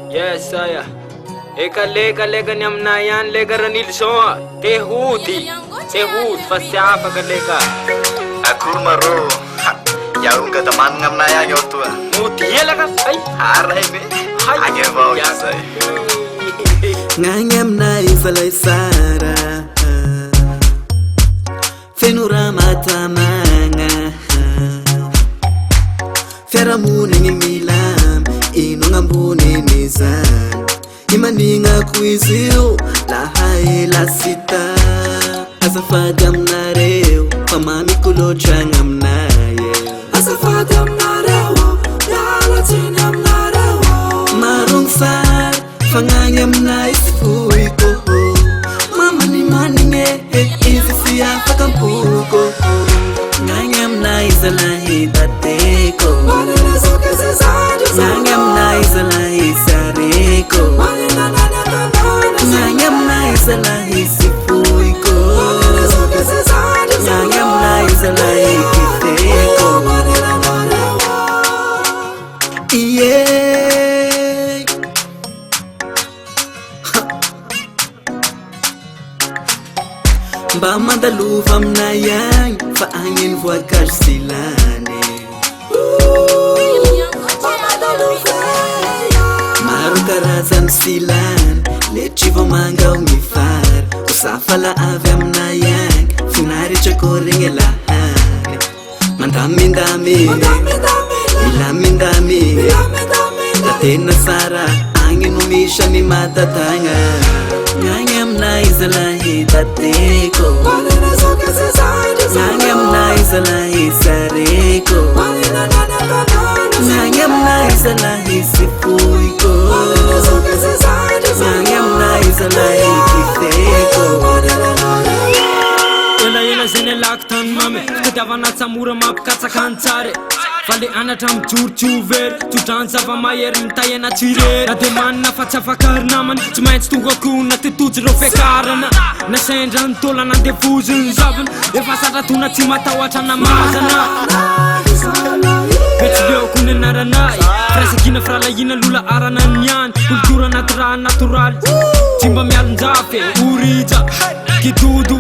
Yes, saya. Lega ni aminay yan, lega Ranilson. Tehudi fa tsy afaka lega. Akory marô, iaho nga da managna aminay agny ao toa. Mody elaka, ay. Aray be, agny avao izay. Ngagny aminay falay sara, feno raha mahatamagna. Fiarahamonigny milamy, ino gn'amboniny zany. Imanignako izy io, lahay lasita. Azafady aminareo, fa mamikolotragna aminay. Azafady aminareo, mialatsiny aminareo. Marogny fary, fagnagny aminay sy foiko. Mamany manigny izy sy afaka ampoko. Ngagny aminay zalahy tateko. Ngagny aminay zalahy sareko. Ngagny aminay zalahy sy foiko. Ngagny aminay zalahy kiteko. Yeah. Mba mandalova aminay agny, fa agny ny voankazo sy lany. Maro karazany sy lany, letry vomanga ao mifary. Osafala avy aminay agny, finaretrako regny lahany. Mandamindamy, milamindamy, da tena sara agny no misy matatagna. Ngagny aminay zalahy tateko. Ngagny aminay zalahy sareko. Ngagny aminay zalahy sy foiko. Ngagny aminay zalahy kiteko. Ela zany alako tany mame, fitadiavana tsamora mampikatsaka antsary. Fa le anatra mijorotsovery, tsodrany zava-mahery mitay anaty irery. Na de manina fa tsy afaka ary namany, tsy maintsy tonga akona tetojo reo fiakarana. Na sendra nitola nandevoziny zavana, efa satratona tsy matahoatra namazana. Petsy leoko ny anaranay, firasakina firalahina lola arana niany. Kultura natoraly, tsy mba mialonjafy, orija, kidodo.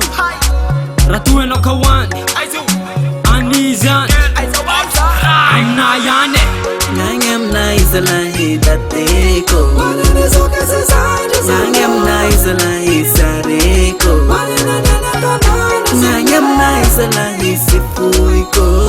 Ratu enao kawan, anizan, aminay ane. Ngagny aminay zalahy tateko. Ngagny aminay zalahy sareko. Ngagny aminay zalahy sy foiko.